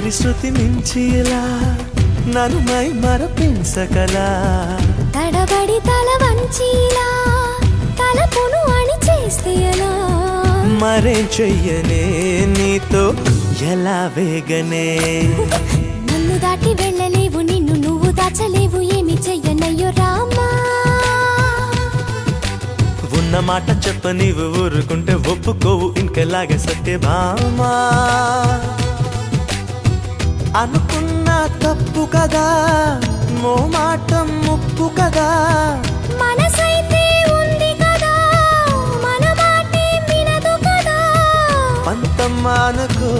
మరి శృతి మించి ఇలా నన్ను మై మరపించగలా తడబడి తల వంచిలా తలపును అని చేస్తే ఎలా మరేం చెయ్యనే నీతో ఎలా వేగనే నన్ను దాటి వెళ్ళలేవు నిన్ను నువ్వు దాచలేవు ఏమి చెయ్యనయ్యో రామా ఉన్న మాట చెప్ప నీవు ఊరుకుంటే ఒప్పుకోవు ఇంకెలాగే సత్యభామా అనుకున్నా తప్పు కదా మోమాటం ముప్పు కదా మనసైతే ఉంది కదా మన మాటే వినదు కదా పంతం మానుకో